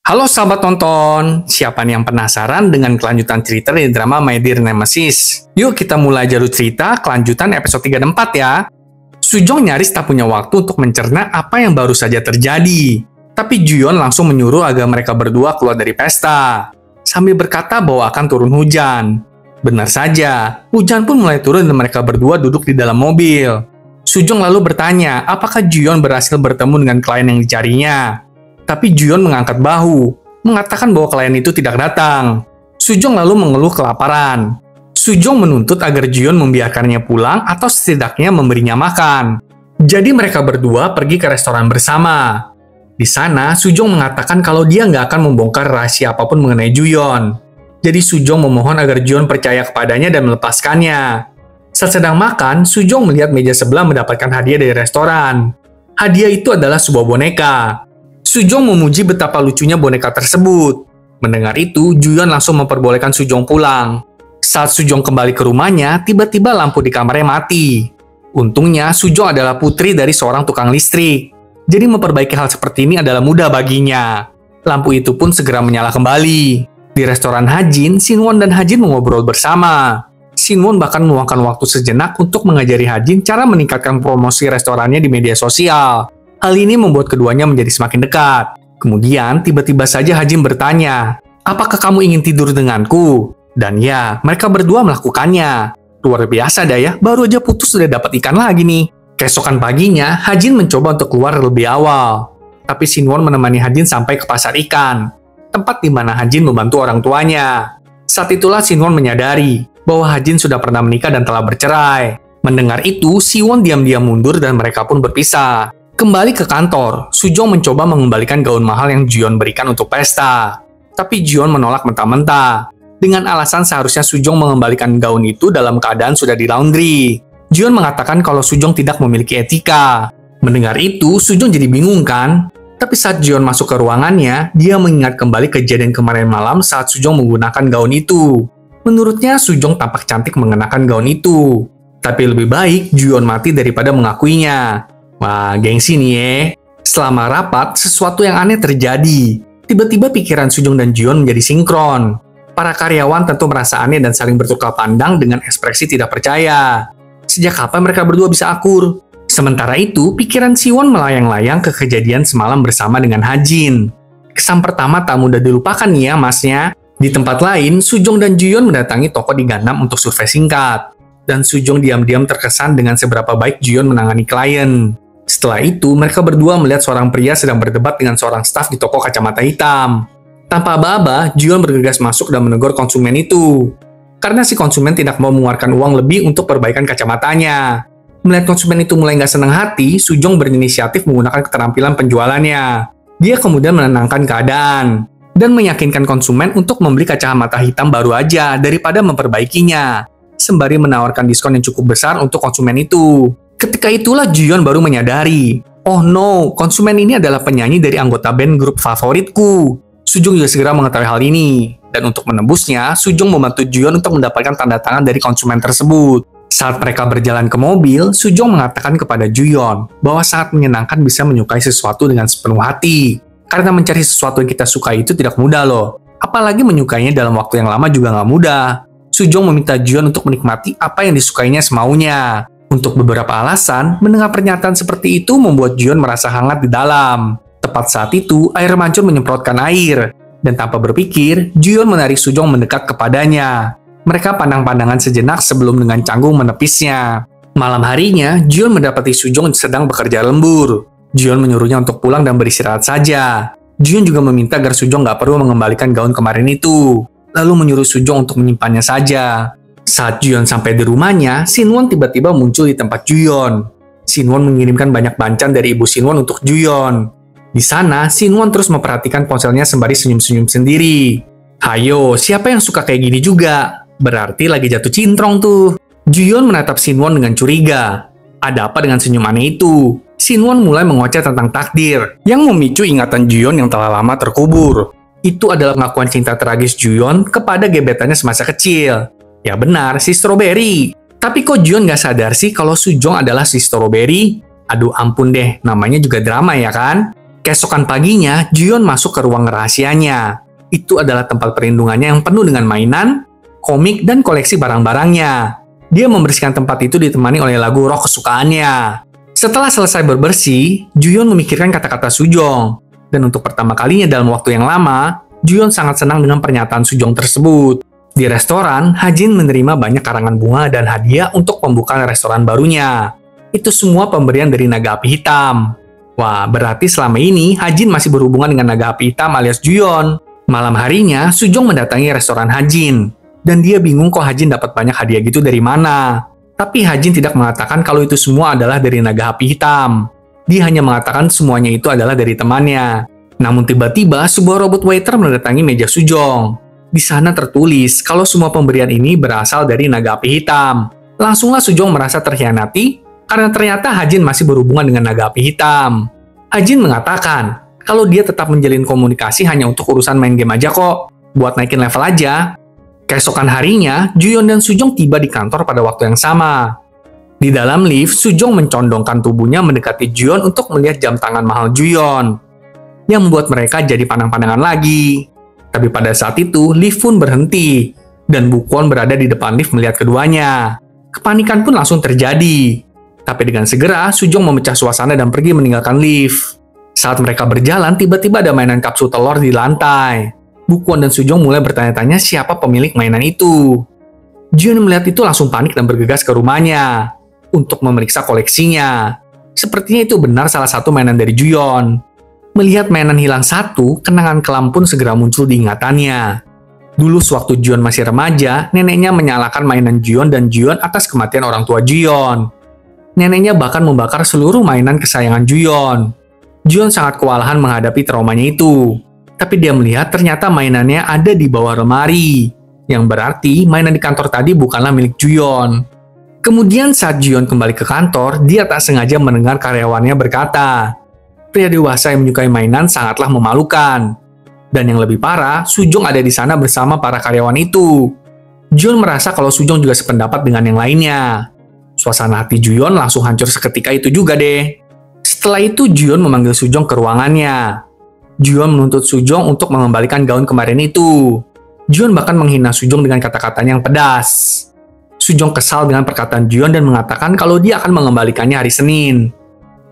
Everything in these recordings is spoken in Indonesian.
Halo sahabat nonton, siapa nih yang penasaran dengan kelanjutan cerita dari drama My Dear Nemesis? Yuk kita mulai jalur cerita kelanjutan episode 3 dan 4 ya. Sujong nyaris tak punya waktu untuk mencerna apa yang baru saja terjadi. Tapi Juyeon langsung menyuruh agar mereka berdua keluar dari pesta, sambil berkata bahwa akan turun hujan. Benar saja, hujan pun mulai turun dan mereka berdua duduk di dalam mobil. Sujong lalu bertanya apakah Juyeon berhasil bertemu dengan klien yang dicarinya. Tapi Juyeon mengangkat bahu, mengatakan bahwa klien itu tidak datang. Sujong lalu mengeluh kelaparan. Sujong menuntut agar Juyeon membiarkannya pulang atau setidaknya memberinya makan. Jadi mereka berdua pergi ke restoran bersama. Di sana, Sujong mengatakan kalau dia nggak akan membongkar rahasia apapun mengenai Juyeon. Jadi Sujong memohon agar Juyeon percaya kepadanya dan melepaskannya. Saat sedang makan, Sujong melihat meja sebelah mendapatkan hadiah dari restoran. Hadiah itu adalah sebuah boneka. Sujong memuji betapa lucunya boneka tersebut. Mendengar itu, Juyeon langsung memperbolehkan Sujong pulang. Saat Sujong kembali ke rumahnya, tiba-tiba lampu di kamarnya mati. Untungnya, Sujong adalah putri dari seorang tukang listrik. Jadi memperbaiki hal seperti ini adalah mudah baginya. Lampu itu pun segera menyala kembali. Di restoran Hajin, Sinwon dan Hajin mengobrol bersama. Sinwon bahkan meluangkan waktu sejenak untuk mengajari Hajin cara meningkatkan promosi restorannya di media sosial. Hal ini membuat keduanya menjadi semakin dekat. Kemudian, tiba-tiba saja Hajin bertanya, "Apakah kamu ingin tidur denganku?" Dan ya, mereka berdua melakukannya. Luar biasa dah ya, baru aja putus sudah dapat ikan lagi nih. Keesokan paginya, Hajin mencoba untuk keluar lebih awal. Tapi Sinwon menemani Hajin sampai ke pasar ikan, tempat di mana Hajin membantu orang tuanya. Saat itulah Sinwon menyadari bahwa Hajin sudah pernah menikah dan telah bercerai. Mendengar itu, Siwon diam-diam mundur dan mereka pun berpisah. Kembali ke kantor, Sujong mencoba mengembalikan gaun mahal yang Juyeon berikan untuk pesta. Tapi Juyeon menolak mentah-mentah. Dengan alasan seharusnya Sujong mengembalikan gaun itu dalam keadaan sudah di laundry. Juyeon mengatakan kalau Sujong tidak memiliki etika. Mendengar itu, Sujong jadi bingung kan? Tapi saat Juyeon masuk ke ruangannya, dia mengingat kembali kejadian kemarin malam saat Sujong menggunakan gaun itu. Menurutnya, Sujong tampak cantik mengenakan gaun itu. Tapi lebih baik Juyeon mati daripada mengakuinya. Wah, gengsi nih ya. Selama rapat, sesuatu yang aneh terjadi. Tiba-tiba pikiran Sujong dan Juyeon menjadi sinkron. Para karyawan tentu merasa aneh dan saling bertukar pandang dengan ekspresi tidak percaya. Sejak kapan mereka berdua bisa akur? Sementara itu, pikiran Siwon melayang-layang ke kejadian semalam bersama dengan Hajin. Kesan pertama tak mudah dilupakan nih ya, masnya. Di tempat lain, Sujong dan Juyeon mendatangi toko di Gangnam untuk survei singkat. Dan Sujong diam-diam terkesan dengan seberapa baik Juyeon menangani klien. Setelah itu, mereka berdua melihat seorang pria sedang berdebat dengan seorang staf di toko kacamata hitam. Tanpa aba-aba, Juyeon bergegas masuk dan menegur konsumen itu. Karena si konsumen tidak mau mengeluarkan uang lebih untuk perbaikan kacamatanya. Melihat konsumen itu mulai nggak senang hati, Sujong berinisiatif menggunakan keterampilan penjualannya. Dia kemudian menenangkan keadaan dan meyakinkan konsumen untuk membeli kacamata hitam baru aja daripada memperbaikinya, sembari menawarkan diskon yang cukup besar untuk konsumen itu. Ketika itulah Juyeon baru menyadari, oh no, konsumen ini adalah penyanyi dari anggota band grup favoritku. Sujong juga segera mengetahui hal ini, dan untuk menembusnya, Sujong membantu Juyeon untuk mendapatkan tanda tangan dari konsumen tersebut. Saat mereka berjalan ke mobil, Sujong mengatakan kepada Juyeon bahwa sangat menyenangkan bisa menyukai sesuatu dengan sepenuh hati. Karena mencari sesuatu yang kita suka itu tidak mudah loh. Apalagi menyukainya dalam waktu yang lama juga nggak mudah. Sujong meminta Juyeon untuk menikmati apa yang disukainya semaunya. Untuk beberapa alasan, mendengar pernyataan seperti itu membuat Juyeon merasa hangat di dalam. Tepat saat itu, air mancur menyemprotkan air. Dan tanpa berpikir, Juyeon menarik Sujong mendekat kepadanya. Mereka pandang-pandangan sejenak sebelum dengan canggung menepisnya. Malam harinya, Juyeon mendapati Sujong sedang bekerja lembur. Juyeon menyuruhnya untuk pulang dan beristirahat saja. Juyeon juga meminta agar Sujong nggak perlu mengembalikan gaun kemarin itu. Lalu menyuruh Sujong untuk menyimpannya saja. Saat Juyeon sampai di rumahnya, Sinwon tiba-tiba muncul di tempat Juyeon. Sinwon mengirimkan banyak bancan dari ibu Sinwon untuk Juyeon. Di sana, Sinwon terus memperhatikan ponselnya sembari senyum-senyum sendiri. Hayo, siapa yang suka kayak gini juga? Berarti lagi jatuh cintrong tuh. Juyeon menatap Sinwon dengan curiga. Ada apa dengan senyum aneh itu? Sinwon mulai mengoceh tentang takdir, yang memicu ingatan Juyeon yang telah lama terkubur. Itu adalah pengakuan cinta tragis Juyeon kepada gebetannya semasa kecil. Ya benar, si Strawberry. Tapi kok Juyeon nggak sadar sih kalau Sujong adalah si Strawberry? Aduh ampun deh, namanya juga drama ya kan? Keesokan paginya, Juyeon masuk ke ruang rahasianya. Itu adalah tempat perlindungannya yang penuh dengan mainan, komik, dan koleksi barang-barangnya. Dia membersihkan tempat itu ditemani oleh lagu rock kesukaannya. Setelah selesai berbersih, Juyeon memikirkan kata-kata Sujong. Dan untuk pertama kalinya dalam waktu yang lama, Juyeon sangat senang dengan pernyataan Sujong tersebut. Di restoran, Hajin menerima banyak karangan bunga dan hadiah untuk pembukaan restoran barunya. Itu semua pemberian dari naga api hitam. Wah, berarti selama ini Hajin masih berhubungan dengan naga api hitam alias Juyeon. Malam harinya, Sujong mendatangi restoran Hajin. Dan dia bingung kok Hajin dapat banyak hadiah gitu dari mana. Tapi Hajin tidak mengatakan kalau itu semua adalah dari naga api hitam. Dia hanya mengatakan semuanya itu adalah dari temannya. Namun tiba-tiba sebuah robot waiter mendatangi meja Sujong. Di sana tertulis kalau semua pemberian ini berasal dari naga api hitam. Langsunglah Sujong merasa terhianati karena ternyata Hajin masih berhubungan dengan naga api hitam. Hajin mengatakan kalau dia tetap menjalin komunikasi hanya untuk urusan main game aja kok, buat naikin level aja. Keesokan harinya, Juyeon dan Sujong tiba di kantor pada waktu yang sama. Di dalam lift, Sujong mencondongkan tubuhnya mendekati Juyeon untuk melihat jam tangan mahal Juyeon, yang membuat mereka jadi pandang-pandangan lagi. Tapi pada saat itu, lift pun berhenti, dan Bukwon berada di depan lift melihat keduanya. Kepanikan pun langsung terjadi. Tapi dengan segera, Sujong memecah suasana dan pergi meninggalkan lift. Saat mereka berjalan, tiba-tiba ada mainan kapsul telur di lantai. Bukwon dan Sujong mulai bertanya-tanya siapa pemilik mainan itu. Juyeon melihat itu langsung panik dan bergegas ke rumahnya untuk memeriksa koleksinya. Sepertinya itu benar salah satu mainan dari Juyeon. Melihat mainan hilang satu, kenangan kelam pun segera muncul di ingatannya. Dulu sewaktu Juyeon masih remaja, neneknya menyalahkan mainan Juyeon dan Juyeon atas kematian orang tua Juyeon. Neneknya bahkan membakar seluruh mainan kesayangan Juyeon. Juyeon sangat kewalahan menghadapi traumanya itu. Tapi dia melihat ternyata mainannya ada di bawah lemari. Yang berarti mainan di kantor tadi bukanlah milik Juyeon. Kemudian saat Juyeon kembali ke kantor, dia tak sengaja mendengar karyawannya berkata, pria dewasa yang menyukai mainan sangatlah memalukan. Dan yang lebih parah, Sujong ada di sana bersama para karyawan itu. Juyeon merasa kalau Sujong juga sependapat dengan yang lainnya. Suasana hati Juyeon langsung hancur seketika itu juga deh. Setelah itu Juyeon memanggil Sujong ke ruangannya. Juyeon menuntut Sujong untuk mengembalikan gaun kemarin itu. Juyeon bahkan menghina Sujong dengan kata-katanya yang pedas. Sujong kesal dengan perkataan Juyeon dan mengatakan kalau dia akan mengembalikannya hari Senin.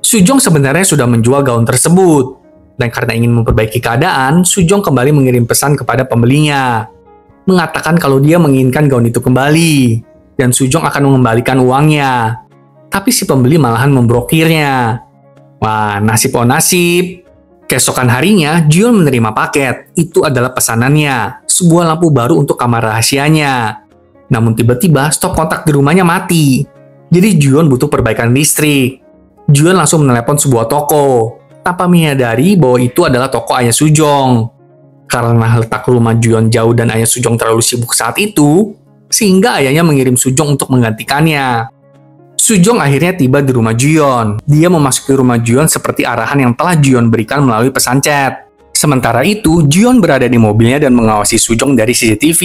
Sujong sebenarnya sudah menjual gaun tersebut. Dan karena ingin memperbaiki keadaan, Sujong kembali mengirim pesan kepada pembelinya. Mengatakan kalau dia menginginkan gaun itu kembali. Dan Sujong akan mengembalikan uangnya. Tapi si pembeli malahan memblokirnya. Wah, nasib oh nasib. Keesokan harinya, Juyeon menerima paket. Itu adalah pesanannya, sebuah lampu baru untuk kamar rahasianya. Namun tiba-tiba stop kontak di rumahnya mati. Jadi Juyeon butuh perbaikan listrik. Juyeon langsung menelepon sebuah toko, tanpa menyadari bahwa itu adalah toko ayah Sujong. Karena letak rumah Juyeon jauh dan ayah Sujong terlalu sibuk saat itu, sehingga ayahnya mengirim Sujong untuk menggantikannya. Sujong akhirnya tiba di rumah Juyeon. Dia memasuki rumah Juyeon seperti arahan yang telah Juyeon berikan melalui pesan chat. Sementara itu, Juyeon berada di mobilnya dan mengawasi Sujong dari CCTV.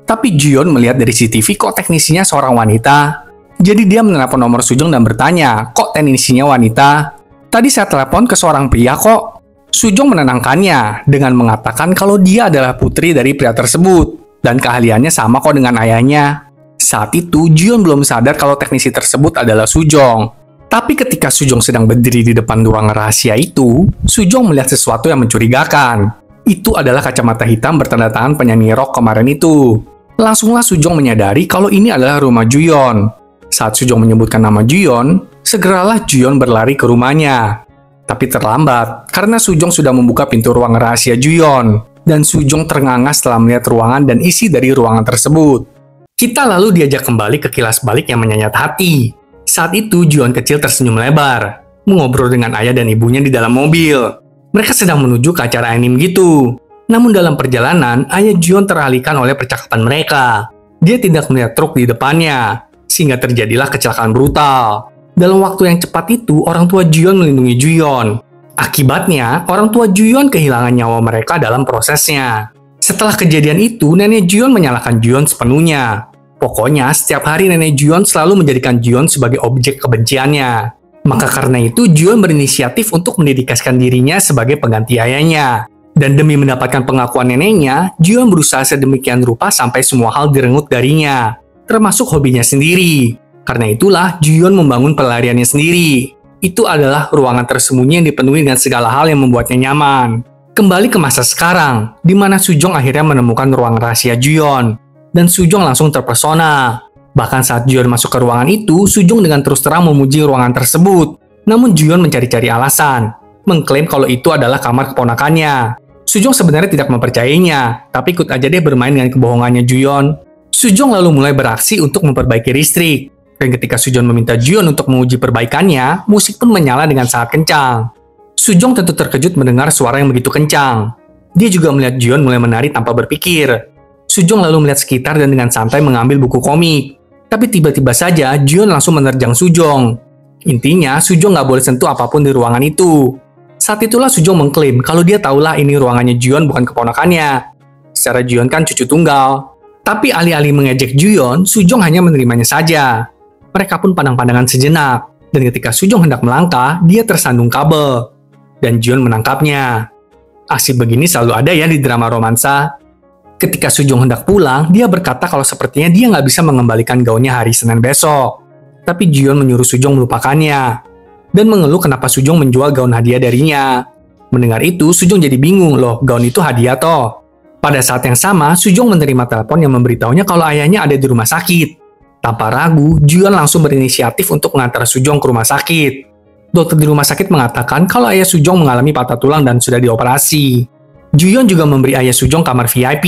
Tapi Juyeon melihat dari CCTV kok teknisinya seorang wanita. Jadi dia menelepon nomor Sujong dan bertanya, kok teknisinya wanita? Tadi saya telepon ke seorang pria kok. Sujong menenangkannya dengan mengatakan kalau dia adalah putri dari pria tersebut. Dan keahliannya sama kok dengan ayahnya. Saat itu, Juyeon belum sadar kalau teknisi tersebut adalah Sujong. Tapi ketika Sujong sedang berdiri di depan ruang rahasia itu, Sujong melihat sesuatu yang mencurigakan. Itu adalah kacamata hitam bertanda tangan penyanyi rock kemarin itu. Langsunglah Sujong menyadari kalau ini adalah rumah Juyeon. Saat Sujong menyebutkan nama Juyeon, segeralah Juyeon berlari ke rumahnya. Tapi terlambat, karena Sujong sudah membuka pintu ruang rahasia Juyeon. Dan Sujong ternganga setelah melihat ruangan dan isi dari ruangan tersebut. Kita lalu diajak kembali ke kilas balik yang menyayat hati. Saat itu, Juyeon kecil tersenyum lebar, mengobrol dengan ayah dan ibunya di dalam mobil. Mereka sedang menuju ke acara anime gitu. Namun dalam perjalanan, ayah Juyeon teralihkan oleh percakapan mereka. Dia tidak melihat truk di depannya, sehingga terjadilah kecelakaan brutal. Dalam waktu yang cepat itu, orang tua Juyeon melindungi Juyeon. Akibatnya, orang tua Juyeon kehilangan nyawa mereka dalam prosesnya. Setelah kejadian itu, nenek Juyeon menyalahkan Juyeon sepenuhnya. Pokoknya, setiap hari nenek Juyeon selalu menjadikan Juyeon sebagai objek kebenciannya. Maka karena itu, Juon berinisiatif untuk mendedikasikan dirinya sebagai pengganti ayahnya. Dan demi mendapatkan pengakuan neneknya, Juon berusaha sedemikian rupa sampai semua hal direnggut darinya, termasuk hobinya sendiri. Karena itulah, Juon membangun pelariannya sendiri. Itu adalah ruangan tersembunyi yang dipenuhi dengan segala hal yang membuatnya nyaman. Kembali ke masa sekarang, di mana Sujong akhirnya menemukan ruang rahasia Juon. Dan Sujong langsung terpesona. Bahkan saat Juon masuk ke ruangan itu, Sujong dengan terus terang memuji ruangan tersebut. Namun Juon mencari-cari alasan, mengklaim kalau itu adalah kamar keponakannya. Sujong sebenarnya tidak mempercayainya, tapi ikut aja deh bermain dengan kebohongannya Juon. Sujong lalu mulai beraksi untuk memperbaiki listrik. Dan ketika Sujong meminta Juon untuk menguji perbaikannya, musik pun menyala dengan sangat kencang. Sujong tentu terkejut mendengar suara yang begitu kencang. Dia juga melihat Juon mulai menari tanpa berpikir. Sujong lalu melihat sekitar dan dengan santai mengambil buku komik. Tapi tiba-tiba saja, Juon langsung menerjang Sujong. Intinya, Sujong nggak boleh sentuh apapun di ruangan itu. Saat itulah Sujong mengklaim kalau dia tahulah ini ruangannya Juon bukan keponakannya. Secara Juon kan cucu tunggal. Tapi alih-alih mengejek Juon, Sujong hanya menerimanya saja. Mereka pun pandang-pandangan sejenak. Dan ketika Sujong hendak melangkah, dia tersandung kabel. Dan Juon menangkapnya. Aksi begini selalu ada ya di drama romansa. Ketika Sujong hendak pulang, dia berkata kalau sepertinya dia nggak bisa mengembalikan gaunnya hari Senin besok. Tapi Juon menyuruh Sujong melupakannya. Dan mengeluh kenapa Sujong menjual gaun hadiah darinya. Mendengar itu, Sujong jadi bingung loh, gaun itu hadiah toh. Pada saat yang sama, Sujong menerima telepon yang memberitahunya kalau ayahnya ada di rumah sakit. Tanpa ragu, Juon langsung berinisiatif untuk mengantar Sujong ke rumah sakit. Dokter di rumah sakit mengatakan kalau ayah Sujong mengalami patah tulang dan sudah dioperasi. Juon juga memberi ayah Sujong kamar VIP.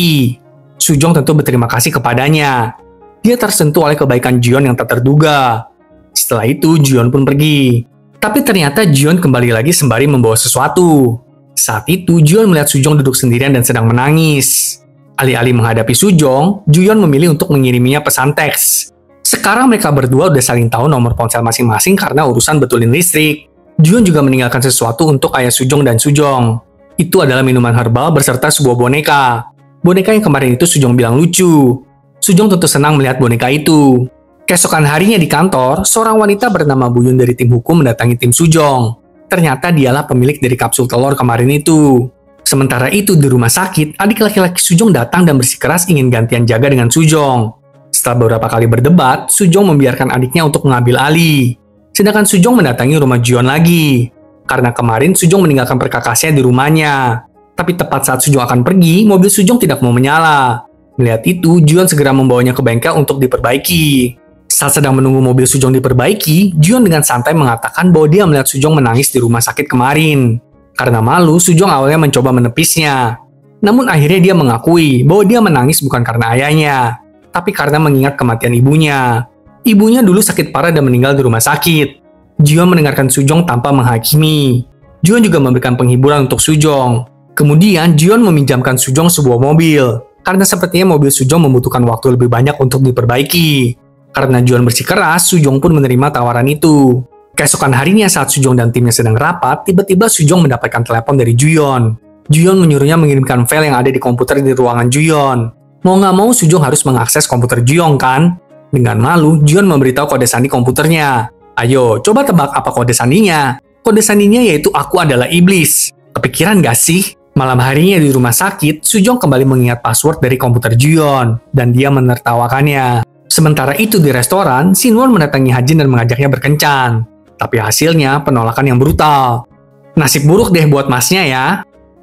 Sujong tentu berterima kasih kepadanya. Dia tersentuh oleh kebaikan Juon yang tak terduga. Setelah itu, Juon pun pergi. Tapi ternyata Juon kembali lagi sembari membawa sesuatu. Saat itu, Juon melihat Sujong duduk sendirian dan sedang menangis. Alih-alih menghadapi Sujong, Juon memilih untuk mengiriminya pesan teks. Sekarang mereka berdua udah saling tahu nomor ponsel masing-masing karena urusan betulin listrik. Juon juga meninggalkan sesuatu untuk ayah Sujong dan Sujong. Itu adalah minuman herbal berserta sebuah boneka. Boneka yang kemarin itu Sujong bilang lucu. Sujong tentu senang melihat boneka itu. Keesokan harinya di kantor, seorang wanita bernama Buyun dari tim hukum mendatangi tim Sujong. Ternyata dialah pemilik dari kapsul telur kemarin itu. Sementara itu di rumah sakit, adik laki-laki Sujong datang dan bersikeras ingin gantian jaga dengan Sujong. Setelah beberapa kali berdebat, Sujong membiarkan adiknya untuk mengambil alih. Sedangkan Sujong mendatangi rumah Juon lagi. Karena kemarin Sujong meninggalkan perkakasnya di rumahnya. Tapi tepat saat Sujong akan pergi, mobil Sujong tidak mau menyala. Melihat itu, Juon segera membawanya ke bengkel untuk diperbaiki. Saat sedang menunggu mobil Sujong diperbaiki, Juon dengan santai mengatakan bahwa dia melihat Sujong menangis di rumah sakit kemarin. Karena malu, Sujong awalnya mencoba menepisnya. Namun akhirnya dia mengakui bahwa dia menangis bukan karena ayahnya, tapi karena mengingat kematian ibunya. Ibunya dulu sakit parah dan meninggal di rumah sakit. Juon mendengarkan Sujong tanpa menghakimi. Juon juga memberikan penghiburan untuk Sujong. Kemudian Juon meminjamkan Sujong sebuah mobil. Karena sepertinya mobil Sujong membutuhkan waktu lebih banyak untuk diperbaiki. Karena Juon bersikeras, Sujong pun menerima tawaran itu. Keesokan harinya saat Sujong dan timnya sedang rapat, tiba-tiba Sujong mendapatkan telepon dari Juon. Juon menyuruhnya mengirimkan file yang ada di komputer di ruangan Juon. Mau nggak mau Sujong harus mengakses komputer Juon kan? Dengan malu, Juon memberitahu kode sandi komputernya. Ayo, coba tebak apa kode sandinya. Kode sandinya yaitu aku adalah iblis. Kepikiran gak sih? Malam harinya di rumah sakit, Sujong kembali mengingat password dari komputer Juon, dan dia menertawakannya. Sementara itu di restoran, Sinwon mendatangi Hajin dan mengajaknya berkencan. Tapi hasilnya penolakan yang brutal. Nasib buruk deh buat masnya ya.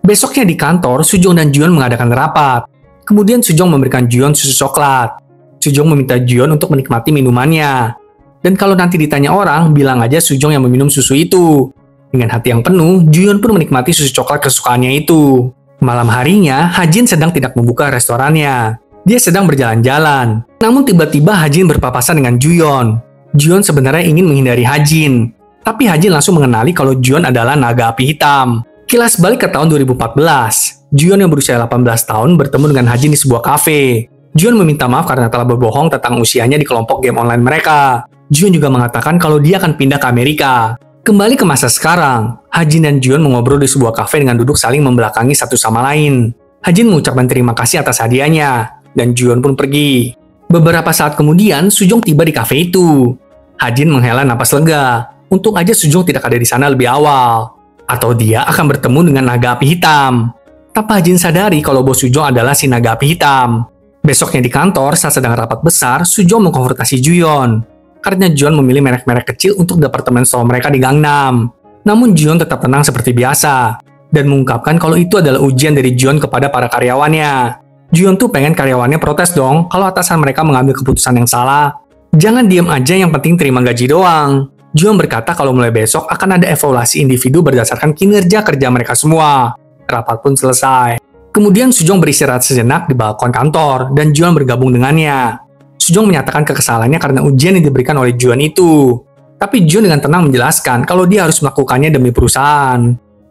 Besoknya di kantor, Sujong dan Juon mengadakan rapat. Kemudian Sujong memberikan Juon susu coklat. Sujong meminta Juon untuk menikmati minumannya. Dan kalau nanti ditanya orang, bilang aja Sujong yang meminum susu itu. Dengan hati yang penuh, Juon pun menikmati susu coklat kesukaannya itu. Malam harinya, Hajin sedang tidak membuka restorannya. Dia sedang berjalan-jalan. Namun tiba-tiba Hajin berpapasan dengan Juon. Juon sebenarnya ingin menghindari Hajin. Tapi Hajin langsung mengenali kalau Juon adalah naga api hitam. Kilas balik ke tahun 2014. Juon yang berusia 18 tahun bertemu dengan Hajin di sebuah kafe. Juon meminta maaf karena telah berbohong tentang usianya di kelompok game online mereka. Juon juga mengatakan kalau dia akan pindah ke Amerika. Kembali ke masa sekarang, Hajin dan Juon mengobrol di sebuah kafe dengan duduk saling membelakangi satu sama lain. Hajin mengucapkan terima kasih atas hadiahnya, dan Juon pun pergi. Beberapa saat kemudian, Sujong tiba di kafe itu. Hajin menghela napas lega. Untung aja Sujong tidak ada di sana lebih awal. Atau dia akan bertemu dengan naga api hitam. Tanpa Hajin sadari kalau bos Sujong adalah si naga api hitam. Besoknya di kantor, saat sedang rapat besar, Sujong mengkonfrontasi Juyeon. Karena Juyeon memilih merek-merek kecil untuk departemen store mereka di Gangnam. Namun Juyeon tetap tenang seperti biasa. Dan mengungkapkan kalau itu adalah ujian dari Juyeon kepada para karyawannya. Juyeon tuh pengen karyawannya protes dong kalau atasan mereka mengambil keputusan yang salah. Jangan diam aja, yang penting terima gaji doang. Juyeon berkata kalau mulai besok akan ada evaluasi individu berdasarkan kinerja kerja mereka semua. Rapat pun selesai. Kemudian Sujong beristirahat sejenak di balkon kantor dan Juyeon bergabung dengannya. Sujong menyatakan kekesalannya karena ujian yang diberikan oleh Juyeon itu. Tapi Juyeon dengan tenang menjelaskan kalau dia harus melakukannya demi perusahaan.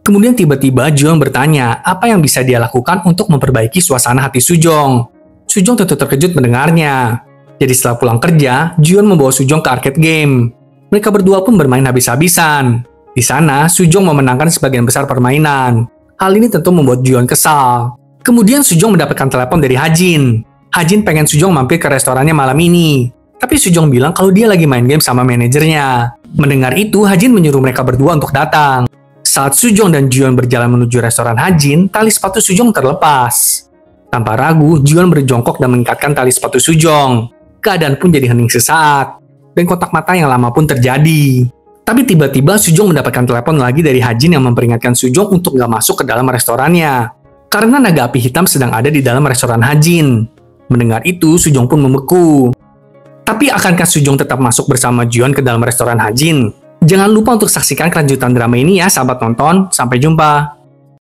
Kemudian tiba-tiba Juyeon bertanya apa yang bisa dia lakukan untuk memperbaiki suasana hati Sujong. Sujong tentu terkejut mendengarnya. Jadi setelah pulang kerja, Juyeon membawa Sujong ke arcade game. Mereka berdua pun bermain habis-habisan. Di sana, Sujong memenangkan sebagian besar permainan. Hal ini tentu membuat Juyeon kesal. Kemudian Sujong mendapatkan telepon dari Hajin. Hajin pengen Sujong mampir ke restorannya malam ini. Tapi Sujong bilang kalau dia lagi main game sama manajernya. Mendengar itu, Hajin menyuruh mereka berdua untuk datang. Saat Sujong dan Juyeon berjalan menuju restoran Hajin, tali sepatu Sujong terlepas. Tanpa ragu, Juyeon berjongkok dan mengikatkan tali sepatu Sujong. Keadaan pun jadi hening sesaat. Dan kotak mata yang lama pun terjadi. Tapi tiba-tiba Sujong mendapatkan telepon lagi dari Hajin yang memperingatkan Sujong untuk gak masuk ke dalam restorannya. Karena naga api hitam sedang ada di dalam restoran Hajin. Mendengar itu, Sujong pun membeku. Tapi akankah Sujong tetap masuk bersama Juyeon ke dalam restoran Hajin? Jangan lupa untuk saksikan kelanjutan drama ini ya sahabat nonton. Sampai jumpa.